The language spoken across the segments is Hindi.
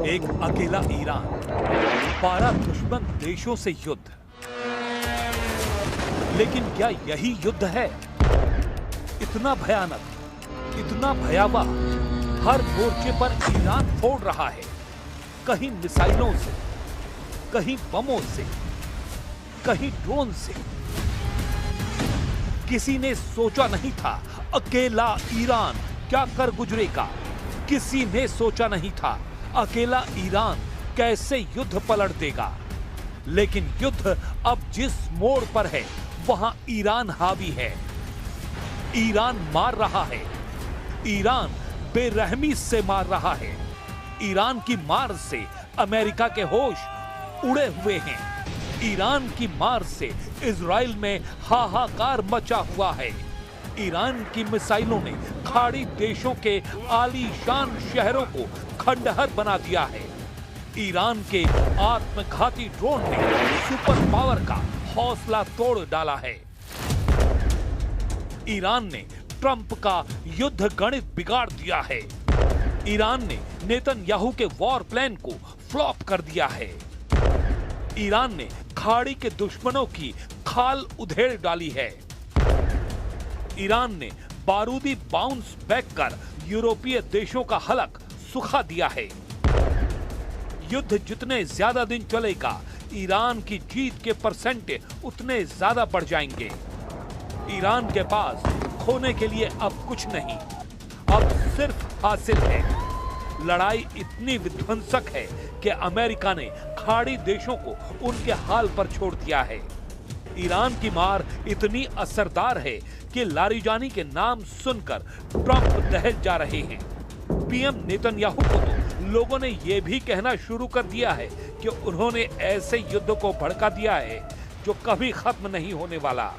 एक अकेला ईरान, 12 दुश्मन देशों से युद्ध। लेकिन क्या यही युद्ध है? इतना भयानक, इतना भयावह, हर मोर्चे पर ईरान फोड़ रहा है, कहीं मिसाइलों से, कहीं बमों से, कहीं ड्रोन से। किसी ने सोचा नहीं था अकेला ईरान क्या कर गुजरेगा। किसी ने सोचा नहीं था अकेला ईरान कैसे युद्ध पलट देगा। लेकिन युद्ध अब जिस मोड़ पर है वहां ईरान हावी है। ईरान मार रहा है, ईरान बेरहमी से मार रहा है। ईरान की मार से अमेरिका के होश उड़े हुए हैं। ईरान की मार से इजराइल में हाहाकार मचा हुआ है। ईरान की मिसाइलों ने खाड़ी देशों के आलीशान शहरों को खंडहर बना दिया है। ईरान के आत्मघाती ड्रोन ने सुपर पावर का हौसला तोड़ डाला है। ईरान ने ट्रंप का युद्ध गणित बिगाड़ दिया है। ईरान ने नेतन्याहू के वॉर प्लान को फ्लॉप कर दिया है। ईरान ने खाड़ी के दुश्मनों की खाल उधेड़ डाली है। ईरान ने बारूदी बाउंस बैक कर यूरोपीय देशों का हलक सुखा दिया है। युद्ध जितने ज्यादा दिन चलेगा, ईरान की जीत के परसेंट उतने ज्यादा बढ़ जाएंगे। ईरान के पास खोने के लिए अब कुछ नहीं, अब सिर्फ हासिल है। लड़ाई इतनी विध्वंसक है कि अमेरिका ने खाड़ी देशों को उनके हाल पर छोड़ दिया है। ईरान की मार इतनी असरदार है कि लारिजानी के नाम सुनकर ट्रंप दहल जा रहे हैं। पीएम नेतन्याहू को तो लोगों ने यह भी कहना शुरू कर दिया है कि उन्होंने ऐसे युद्ध को भड़का दिया है जो कभी खत्म नहीं होने वाला।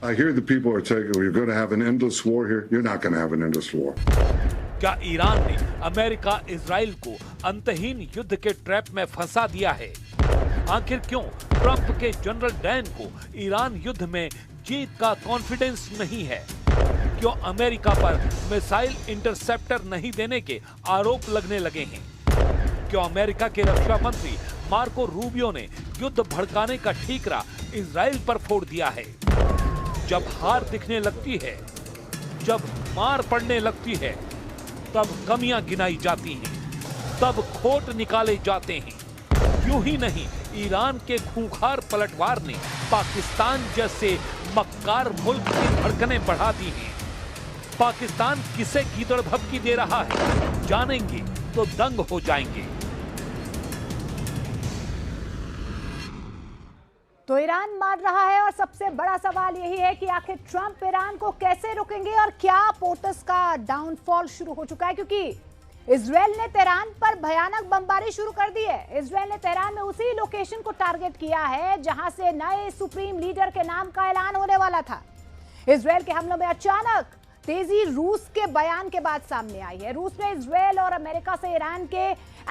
I hear the people are saying we're going to have an endless war here. You're not going to have an endless war. क्या ईरान ने अमेरिका इजराइल को अंतहीन युद्ध के ट्रैप में फंसा दिया है? आखिर क्यों ट्रंप के जनरल डैन को ईरान युद्ध में जीत का कॉन्फिडेंस नहीं है? क्यों अमेरिका पर मिसाइल इंटरसेप्टर नहीं देने के आरोप लगने लगे हैं? क्यों अमेरिका के रक्षा मंत्री मार्को रूबियो ने युद्ध भड़काने का ठीकरा इजराइल पर फोड़ दिया है? जब हार दिखने लगती है, जब मार पड़ने लगती है, तब कमियां गिनाई जाती हैं, तब खोट निकाले जाते हैं। यूं ही नहीं, ईरान के खूंखार पलटवार ने पाकिस्तान जैसे मक्कार मुल्क की धड़कनें बढ़ा दी हैं। पाकिस्तान किसे गीदड़ भभकी दे रहा है, जानेंगे तो दंग हो जाएंगे। तो ईरान मार रहा है और सबसे बड़ा सवाल यही है कि आखिर ट्रंप ईरान को कैसे रोकेंगे और क्या पोटस का डाउनफॉल शुरू हो चुका है, क्योंकि इजराइल ने तेहरान पर भयानक बमबारी शुरू कर दी है। इजराइल ने तेहरान में उसी लोकेशन को टारगेट किया है जहां से नए सुप्रीम लीडर के नाम का ऐलान होने वाला था। इजराइल के हमलों में अचानक तेजी रूस के बयान के बाद सामने आई है। रूस ने इजराइल और अमेरिका से ईरान के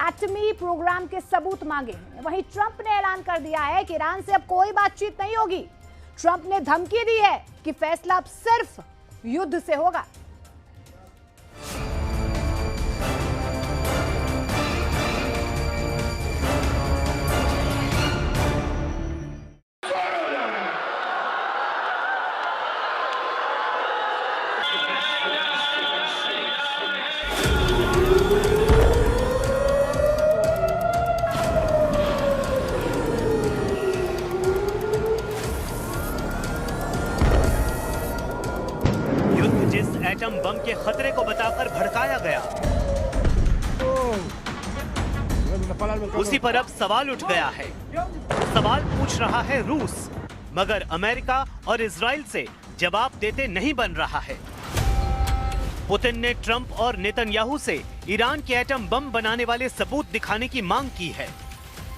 एटमी प्रोग्राम के सबूत मांगे हैं। वहीं ट्रंप ने ऐलान कर दिया है कि ईरान से अब कोई बातचीत नहीं होगी। ट्रंप ने धमकी दी है कि फैसला अब सिर्फ युद्ध से होगा। एटम बम के खतरे को बताकर भड़काया गया, उसी पर अब सवाल उठ गया है। सवाल पूछ रहा है रूस, मगर अमेरिका और इजराइल से जवाब देते नहीं बन रहा है। पुतिन ने ट्रंप और नेतन्याहू से ईरान के एटम बम बनाने वाले सबूत दिखाने की मांग की है।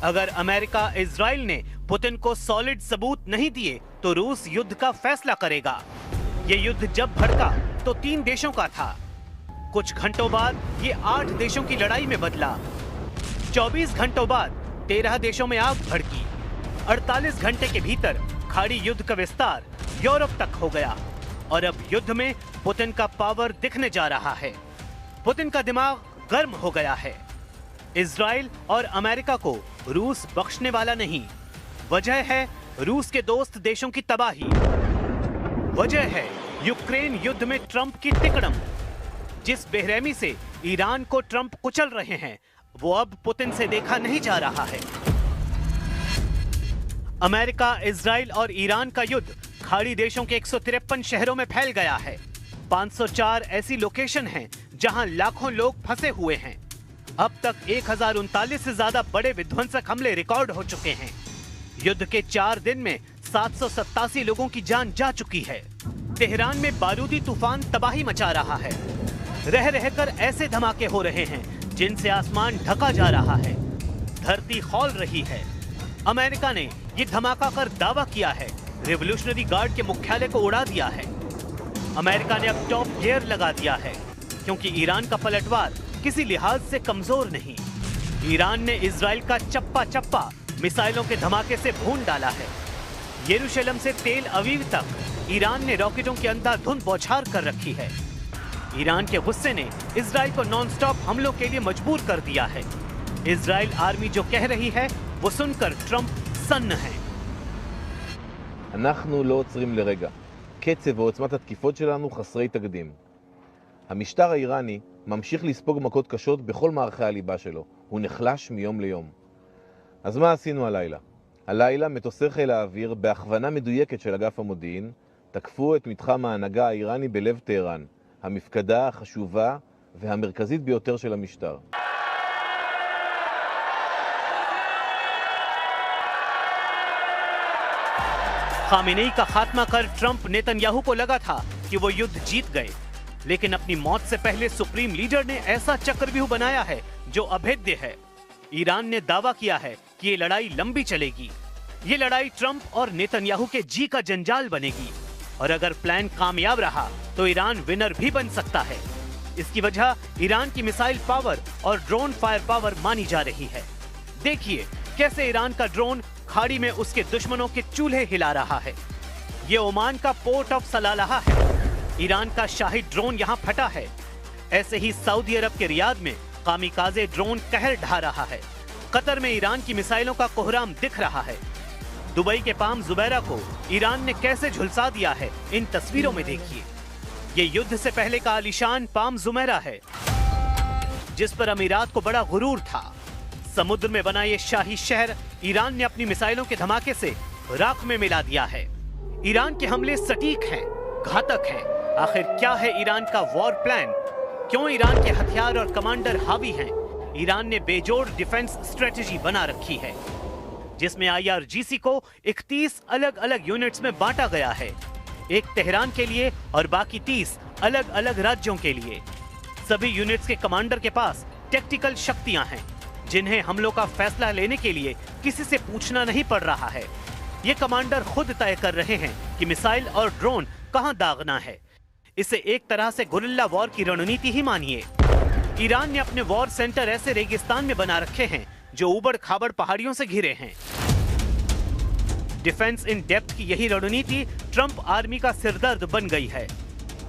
अगर अमेरिका इजराइल ने पुतिन को सॉलिड सबूत नहीं दिए तो रूस युद्ध का फैसला करेगा। ये युद्ध जब भड़का तो 3 देशों का था। कुछ घंटों बाद ये 8 देशों की लड़ाई में बदला। 24 घंटों बाद 13 देशों में आग भड़की। 48 घंटे के भीतर खाड़ी युद्ध का विस्तार यूरोप तक हो गया और अब युद्ध में पुतिन का पावर दिखने जा रहा है। पुतिन का दिमाग गर्म हो गया है। इजराइल और अमेरिका को रूस बख्शने वाला नहीं। वजह है रूस के दोस्त देशों की तबाही। वजह है यूक्रेन युद्ध में ट्रंप की तिकड़म। जिस बेरहमी से ईरान को ट्रंप कुचल रहे हैं, वो अब पुतिन से देखा नहीं जा रहा है। अमेरिका, इजराइल और ईरान का युद्ध खाड़ी देशों के 153 शहरों में फैल गया है। 504 ऐसी लोकेशन हैं जहां लाखों लोग फंसे हुए हैं। अब तक 1039 से ज्यादा बड़े विध्वंसक हमले रिकॉर्ड हो चुके हैं। युद्ध के 4 दिन में 787 लोगों की जान जा चुकी है। तेहरान में बारूदी तूफान तबाही मचा रहा है। रह रहकर ऐसे धमाके हो रहे हैं जिनसे आसमान ढका जा रहा है, धरती खौल रही है। अमेरिका ने ये धमाका कर दावा किया है, रिवॉल्यूशनरी गार्ड के मुख्यालय को उड़ा दिया है। अमेरिका ने अब टॉप गियर लगा दिया है, क्योंकि ईरान का पलटवार किसी लिहाज से कमजोर नहीं। ईरान ने इजराइल का चप्पा चप्पा मिसाइलों के धमाके से भून डाला है। यरूशलेम से तेल अवीव तक ईरान ने रॉकेटों की अंधाधुंध बौछार कर रखी है। ईरान के गुस्से ने इजराइल को नॉनस्टॉप हमलों के लिए मजबूर कर दिया है। इजराइल आर्मी जो कह रही है वो सुनकर ट्रंप सन्न है। אנחנו לא עוצרים לרגע. קצב ועוצמת התקיפות שלנו חסרי תקדים. המשטר האיראני ממשיך לספוג מכות קשות בכל מערכי הליבה שלו. הוא נחלש מיום ליום. אז מה עשינו הלילה? הלילה מטוסי חיל האוויר, בהכוונה מדויקת של אגף המודיעין, תקפו את מתחם ההנהגה האיראני בלב טהרן, המפקדה החשובה והמרכזית ביותר של המשטר. खामेनेई का खात्मा कर ट्रंप नेतन्याहू को लगा था कि वो युद्ध जीत गए, लेकिन अपनी मौत से पहले सुप्रीम लीडर ने ऐसा चक्रव्यूह बनाया है जो अभेद्य है। ईरान ने दावा किया है कि ये लड़ाई लंबी चलेगी। ये लड़ाई ट्रंप और नेतन्याहू के जी का जंजाल बनेगी, और अगर प्लान कामयाब रहा तो ईरान विनर भी बन सकता है। इसकी वजह ईरान की मिसाइल पावर और ड्रोन फायर पावर मानी जा रही है। देखिए कैसे ईरान का ड्रोन खाड़ी में उसके दुश्मनों के चूल्हे हिला रहा है। ये ओमान का पोर्ट ऑफ सलालाह है। ईरान का शाही ड्रोन यहाँ फटा है। ऐसे ही सऊदी अरब के रियाद में कामिकाजे ड्रोन कहर ढा रहा है। कतर में ईरान की मिसाइलों का कोहराम दिख रहा है। दुबई के पाम जुबैरा को ईरान ने कैसे झुलसा दिया है, इन तस्वीरों में देखिए। ये युद्ध से पहले का आलीशान पाम जुमैरा है, जिस पर अमीरात को बड़ा गुरूर था। समुद्र में बना ये शाही शहर ईरान ने अपनी मिसाइलों के धमाके से राख में मिला दिया है। ईरान के हमले सटीक हैं, घातक हैं। आखिर क्या है ईरान का वॉर प्लान? क्यों ईरान के हथियार और कमांडर हावी हैं? ईरान ने बेजोड़ डिफेंस स्ट्रेटजी बना रखी है, जिसमें IRGC को 31 अलग अलग यूनिट्स में बांटा गया है। एक तेहरान के लिए और बाकी 30 अलग अलग राज्यों के लिए। सभी यूनिट्स के कमांडर के पास टैक्टिकल शक्तियां हैं, जिन्हें हमलों का फैसला लेने के लिए किसी से पूछना नहीं पड़ रहा है। ये कमांडर खुद तय कर रहे हैं कि मिसाइल और ड्रोन कहां दागना है। इसे एक तरह से गुरिल्ला वॉर की रणनीति ही मानिए। ईरान ने अपने वॉर सेंटर ऐसे रेगिस्तान में बना रखे हैं जो उबड़ खाबड़ पहाड़ियों से घिरे हैं। डिफेंस इन डेप्थ की यही रणनीति ट्रंप आर्मी का सिरदर्द बन गई है।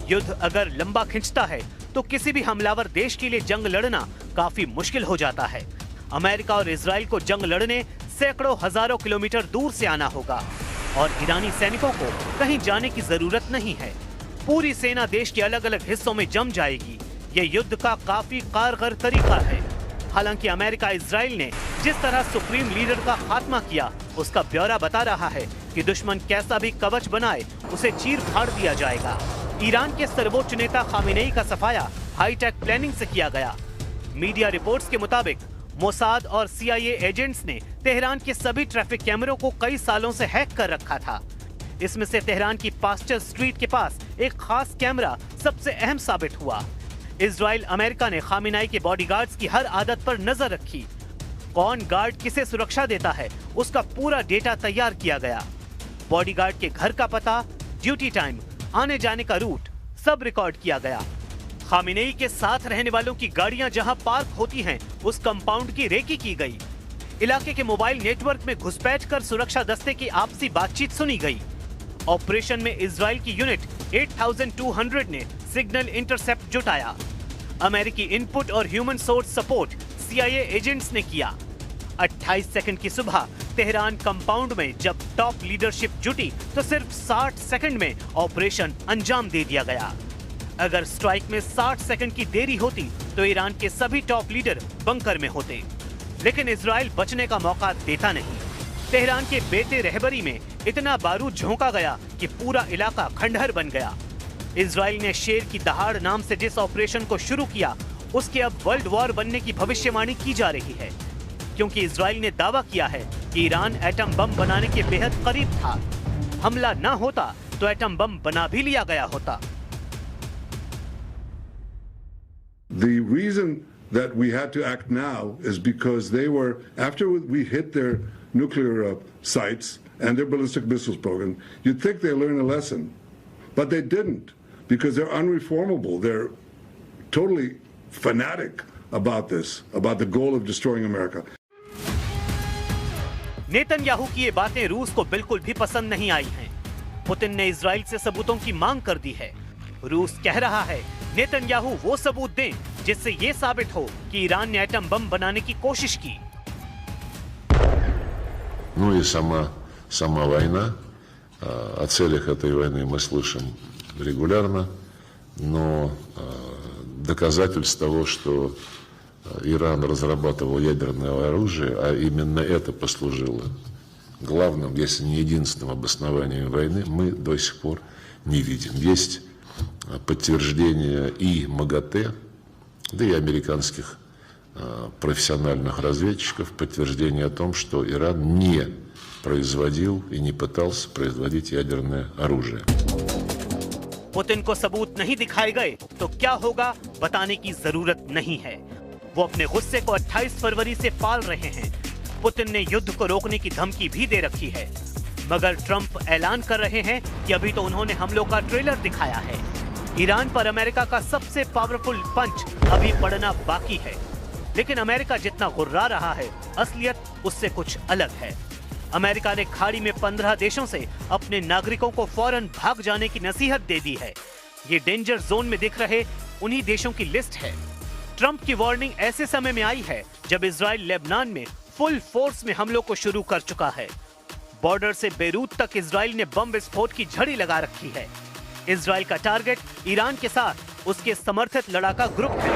युद्ध अगर लंबा खिंचता है तो किसी भी हमलावर देश के लिए जंग लड़ना काफी मुश्किल हो जाता है। अमेरिका और इजराइल को जंग लड़ने सैकड़ों हजारों किलोमीटर दूर से आना होगा, और ईरानी सैनिकों को कहीं जाने की जरूरत नहीं है। पूरी सेना देश के अलग अलग हिस्सों में जम जाएगी। ये युद्ध का काफी कारगर तरीका है। हालांकि अमेरिका इजराइल ने जिस तरह सुप्रीम लीडर का खात्मा किया, उसका ब्यौरा बता रहा है कि दुश्मन कैसा भी कवच बनाए उसे चीर फाड़ दिया जाएगा। ईरान के सर्वोच्च नेता खामेनेई का सफाया हाईटेक प्लानिंग से किया गया। मीडिया रिपोर्ट्स के मुताबिक मोसाद और CIA एजेंट्स ने तेहरान के सभी ट्रैफिक कैमरों को कई सालों से हैक कर रखा था। इसमें से तेहरान की पास्टर स्ट्रीट के पास एक खास कैमरा सबसे अहम साबित हुआ। इजराइल अमेरिका ने खामेनेई के बॉडीगार्ड्स की हर आदत पर नजर रखी। कौन गार्ड किसे सुरक्षा देता है, उसका पूरा डेटा तैयार किया गया। बॉडीगार्ड के घर का पता, ड्यूटी टाइम, आने जाने का रूट सब रिकॉर्ड किया गया। खामेनेई के साथ रहने वालों की गाड़ियां जहां पार्क होती हैं, उस कंपाउंड की रेकी की गई। इलाके के मोबाइल नेटवर्क में घुसपैठ कर सुरक्षा दस्ते की आपसी बातचीत सुनी गई। ऑपरेशन में इजराइल की यूनिट 8200 ने सिग्नल इंटरसेप्ट जुटाया। अमेरिकी इनपुट और human source support CIA agents ने किया। 28 सेकंड की सुबह तेहरान कंपाउंड में जब टॉप लीडरशिप जुटी तो सिर्फ 60 सेकंड में ऑपरेशन अंजाम दे दिया गया। अगर स्ट्राइक में 60 सेकंड की देरी होती तो ईरान के सभी टॉप लीडर बंकर में होते, लेकिन इजराइल बचने का मौका देता नहीं। तेहरान के बेते रहबरी में इतना बारूद झोंका गया कि पूरा इलाका खंडहर बन गया। इजराइल ने शेर की दहाड़ नाम से जिस ऑपरेशन को शुरू किया उसके अब वर्ल्ड वॉर बनने की भविष्यवाणी की जा रही है, क्योंकि इजराइल ने दावा किया है कि ईरान एटम बम बनाने के बेहद करीब था। हमला न होता तो एटम बम बना भी लिया गया होता। The reason that we had to act now is because they were, after we hit their nuclear sites and their ballistic missiles program, you'd think they learned a lesson, but they didn't, because they're unreformable. They're totally fanatic about this, about the goal of destroying America. Netanyahu की ये बातें रूस को बिल्कुल भी पसंद नहीं आई हैं। पुतिन ने इजराइल से सबूतों की मांग कर दी है। रूस कह रहा है नेतन्याहू वो सबूत दें जिससे ये साबित हो कि ईरान ने एटम बम बनाने की कोशिश की। Ну и сама война. О целях этой войны мы слышим регулярно, но доказательств того, что Иран разрабатывал ядерное оружие, а именно это послужило главным, если не единственным обоснованием войны, мы до сих пор не видим. Есть подтверждение и МАГАТЭ, да и американских профессиональных разведчиков, подтверждение о том, что Иран не производил и не пытался производить ядерное оружие. पुतिन को सबूत नहीं दिखाए गए तो क्या होगा बताने की जरूरत नहीं है। वो अपने गुस्से को 28 फरवरी से पाल रहे हैं। पुतिन ने युद्ध को रोकने की धमकी भी दे रखी है, मगर ट्रंप ऐलान कर रहे हैं कि अभी तो उन्होंने हमलों का ट्रेलर दिखाया है। ईरान पर अमेरिका का सबसे पावरफुल पंच अभी पड़ना बाकी है, लेकिन अमेरिका जितना गुर्रा रहा है, असलियत उससे कुछ अलग है। अमेरिका ने खाड़ी में 15 देशों से अपने नागरिकों को फौरन भाग जाने की नसीहत दे दी है। ये डेंजर जोन में दिख रहे उन्हीं देशों की लिस्ट है। ट्रंप की वार्निंग ऐसे समय में आई है जब इजराइल लेबनान में फुल फोर्स में हमलों को शुरू कर चुका है। बॉर्डर से बेरूत तक इजराइल ने बम विस्फोट की झड़ी लगा रखी है। इजराइल का टारगेट ईरान के साथ उसके समर्थित लड़ाका ग्रुप है।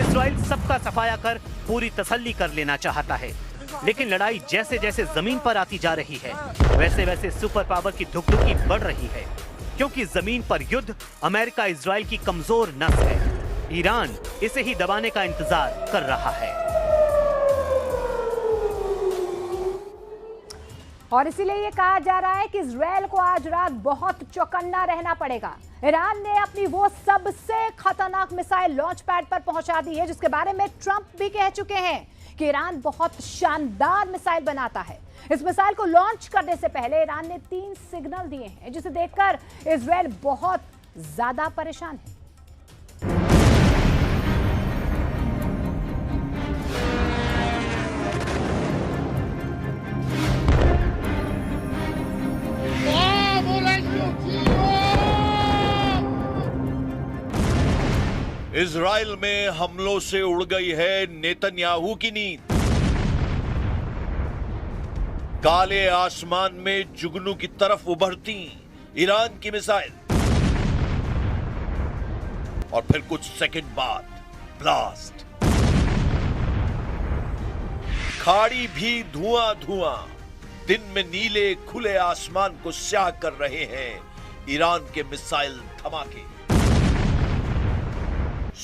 इजराइल सबका सफाया कर पूरी तसल्ली कर लेना चाहता है, लेकिन लड़ाई जैसे जैसे जमीन पर आती जा रही है वैसे वैसे सुपर पावर की धुकधुकी बढ़ रही है, क्योंकि जमीन पर युद्ध अमेरिका इजराइल की कमजोर नस है। ईरान इसे ही दबाने का इंतजार कर रहा है। और इसीलिए ये कहा जा रहा है कि इजराइल को आज रात बहुत चौकन्ना रहना पड़ेगा। ईरान ने अपनी वो सबसे खतरनाक मिसाइल लॉन्च पैड पर पहुंचा दी है, जिसके बारे में ट्रंप भी कह चुके हैं कि ईरान बहुत शानदार मिसाइल बनाता है। इस मिसाइल को लॉन्च करने से पहले ईरान ने 3 सिग्नल दिए हैं, जिसे देखकर इजराइल बहुत ज्यादा परेशान है। इजराइल में हमलों से उड़ गई है नेतन्याहू की नींद। काले आसमान में जुगनू की तरफ उभरती ईरान की मिसाइल, और फिर कुछ सेकंड बाद ब्लास्ट। खाड़ी भी धुआं धुआं, दिन में नीले खुले आसमान को स्याह कर रहे हैं ईरान के मिसाइल धमाके।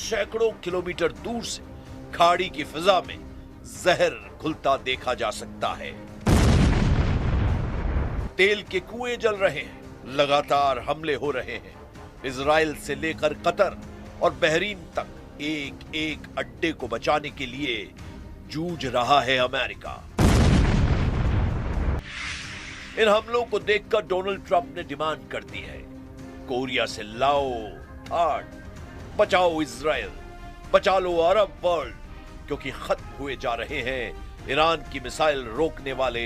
सैकड़ों किलोमीटर दूर से खाड़ी की फिजा में जहर घुलता देखा जा सकता है। तेल के कुएं जल रहे हैं, लगातार हमले हो रहे हैं। इजराइल से लेकर कतर और बहरीन तक एक एक अड्डे को बचाने के लिए जूझ रहा है अमेरिका। इन हमलों को देखकर डोनाल्ड ट्रंप ने डिमांड कर दी है, कोरिया से लाओ थाड, बचाओ इजराइल, बचा लो अरब वर्ल्ड, क्योंकि खत्म हुए जा रहे हैं ईरान की मिसाइल रोकने वाले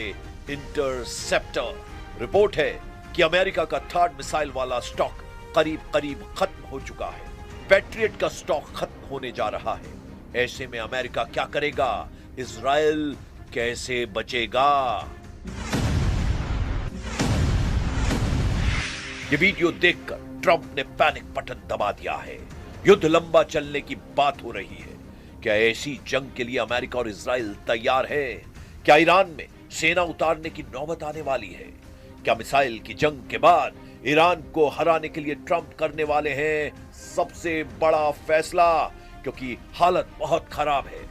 इंटरसेप्टर। रिपोर्ट है कि अमेरिका का थर्ड मिसाइल वाला स्टॉक करीब करीब खत्म हो चुका है। पैट्रियट का स्टॉक खत्म होने जा रहा है। ऐसे में अमेरिका क्या करेगा? इजराइल कैसे बचेगा? ये वीडियो देखकर ट्रंप ने पैनिक बटन दबा दिया है। युद्ध लंबा चलने की बात हो रही है। क्या ऐसी जंग के लिए अमेरिका और इजराइल तैयार है? क्या ईरान में सेना उतारने की नौबत आने वाली है? क्या मिसाइल की जंग के बाद ईरान को हराने के लिए ट्रंप करने वाले हैं सबसे बड़ा फैसला? क्योंकि हालत बहुत खराब है।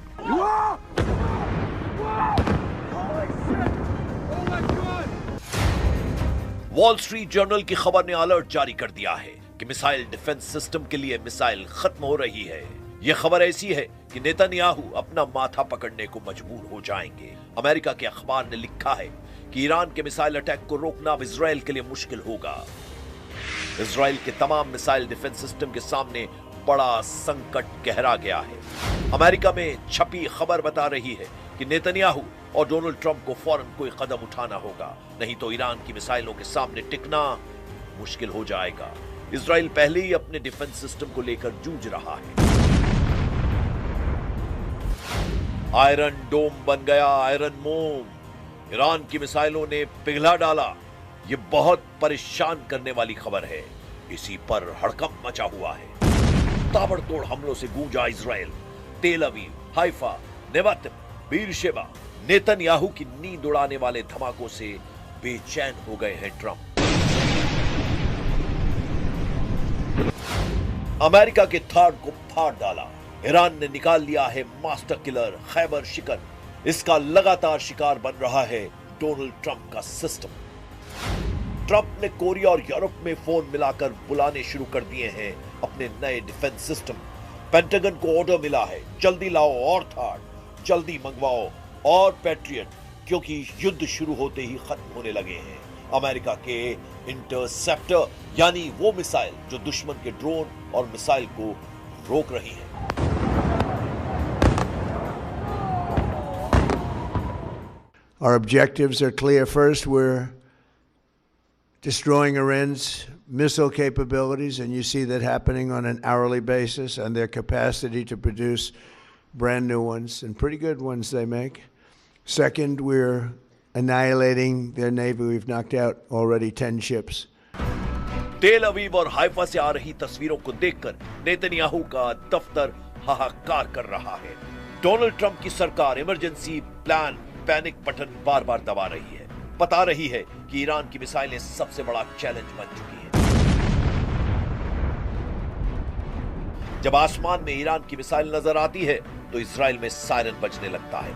वॉल स्ट्रीट जर्नल की खबर ने अलर्ट जारी कर दिया है कि मिसाइल डिफेंस सिस्टम के लिए मिसाइल खत्म हो रही है। यह खबर ऐसी है कि नेतन्याहू अपना माथा पकड़ने को मजबूर हो जाएंगे। अमेरिका के अखबार ने लिखा है कि ईरान के मिसाइल अटैक को रोकना अब इजराइल के लिए मुश्किल होगा। इजराइल के तमाम मिसाइल डिफेंस सिस्टम के सामने बड़ा संकट गहरा गया है। अमेरिका में छपी खबर बता रही है कि नेतन्याहू और डोनाल्ड ट्रंप को फौरन कोई कदम उठाना होगा, नहीं तो ईरान की मिसाइलों के सामने टिकना मुश्किल हो जाएगा। इजराइल पहले ही अपने डिफेंस सिस्टम को लेकर जूझ रहा है। आयरन डोम बन गया आयरन मोम। ईरान की मिसाइलों ने पिघला डाला। यह बहुत परेशान करने वाली खबर है। इसी पर हड़कंप मचा हुआ है। ताबड़तोड़ हमलों से गूंजा इजराइल। तेल Aviv, Haifa, Nevatim, Beersheba. Netanyahu की नींद उड़ाने वाले धमाकों से बेचैन हो गए हैं ट्रंप। अमेरिका के थाड को फाड़ डाला। ईरान ने निकाल लिया है मास्टर किलर खैबर शिकन। इसका लगातार शिकार बन रहा है डोनाल्ड ट्रंप का सिस्टम। ट्रंप ने कोरिया और यूरोप में फोन मिलाकर बुलाने शुरू कर दिए हैं अपने नए डिफेंस सिस्टम। पेंटागन को ऑर्डर मिला है, जल्दी लाओ और थाड, जल्दी मंगवाओ और पैट्रियट, क्योंकि युद्ध शुरू होते ही खत्म होने लगे हैं। अमेरिका के इंटरसेप्टर यानी वो मिसाइल जो दुश्मन के ड्रोन और मिसाइल को रोक रही है। Our objectives are clear. First, we're destroying Iran's missile capabilities, and you see that happening on an hourly basis, and their capacity to produce brand new ones, and pretty good ones they make. Second, we're annihilating their navy. We've knocked out already 10 ships. तेल अवीव और हाइफा से आ रही तस्वीरों को देखकर नेतन्याहू का दफ्तर हाहाकार कर रहा है। डोनाल्ड ट्रंप की सरकार इमरजेंसी प्लान पैनिक बटन बार बार दबा रही है। बता रही है कि ईरान की मिसाइलें सबसे बड़ा चैलेंज बन चुकी हैं। जब आसमान में ईरान की मिसाइल नजर आती है तो इजराइल में सायरन बजने लगता है।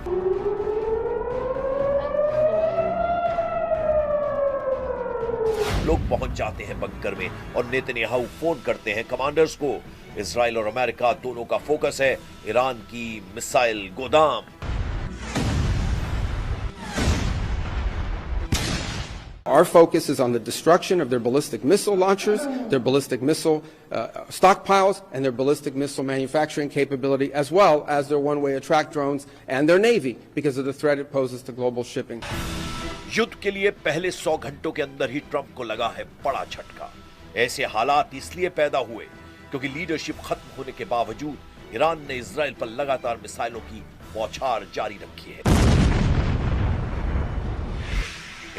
लोग पहुंच जाते हैं बंकर में और नेतन्याहू फोन करते हैं कमांडर्स को। इजराइल और अमेरिका दोनों का फोकस है ईरान की मिसाइल गोदाम। Our focus is on the destruction of their ballistic missile launchers, their ballistic missile stockpiles, and their ballistic missile manufacturing capability, as well as their one-way attract drones and their Navy, because of the threat it poses to global shipping. युद्ध के लिए पहले 100 घंटों के अंदर ही ट्रंप को लगा है बड़ा झटका। ऐसे हालात इसलिए पैदा हुए क्योंकि लीडरशिप खत्म होने के बावजूद ईरान ने इजराइल पर लगातार मिसाइलों की बौछार जारी रखी है।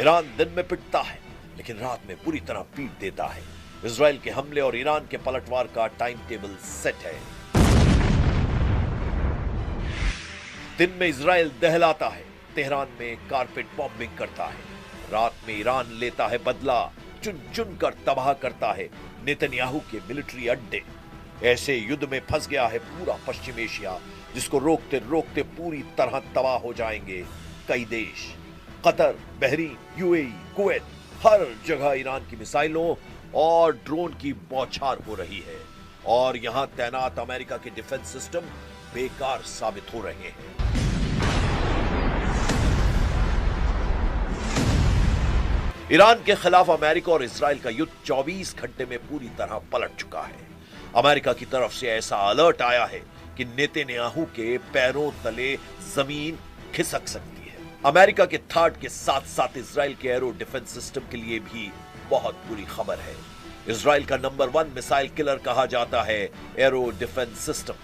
ईरान दिन में पिटता है लेकिन रात में पूरी तरह पीट देता है। इजराइल के हमले और ईरान के पलटवार का टाइम टेबल सेट है। दिन में इजराइल दहलाता है, तेहरान में कारपेट बॉम्बिंग करता है। रात में ईरान लेता है बदला, चुन चुन कर तबाह करता है नेतन्याहू के मिलिट्री अड्डे। ऐसे युद्ध में फंस गया है पूरा पश्चिम एशिया, जिसको रोकते रोकते पूरी तरह तबाह हो जाएंगे कई देश। कतर, बहरीन, यूएई, कुवैत, हर जगह ईरान की मिसाइलों और ड्रोन की बौछार हो रही है और यहां तैनात अमेरिका के डिफेंस सिस्टम बेकार साबित हो रहे हैं। ईरान के खिलाफ अमेरिका और इजराइल का युद्ध 24 घंटे में पूरी तरह पलट चुका है। अमेरिका की तरफ से ऐसा अलर्ट आया है कि नेतन्याहू के पैरों तले जमीन खिसक सकती है। अमेरिका के थाड के साथ साथ इजराइल के एरो डिफेंस सिस्टम के लिए भी बहुत बुरी खबर है। इजराइल का नंबर 1 मिसाइल किलर कहा जाता है arrow defence system.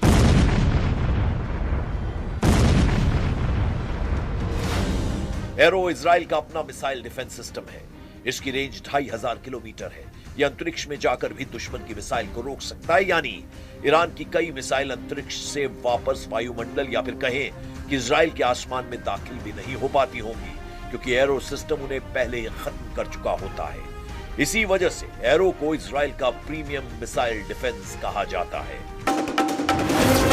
Arrow Israel का अपना मिसाइल डिफेंस सिस्टम है। इसकी रेंज 2500 किलोमीटर है। यह अंतरिक्ष में जाकर भी दुश्मन की मिसाइल को रोक सकता है, यानी ईरान की कई मिसाइल अंतरिक्ष से वापस वायुमंडल या फिर कहें कि इजराइल के आसमान में दाखिल भी नहीं हो पाती होंगी, क्योंकि एरो सिस्टम उन्हें पहले ही खत्म कर चुका होता है। इसी वजह से एरो को इजराइल का प्रीमियम मिसाइल डिफेंस कहा जाता है।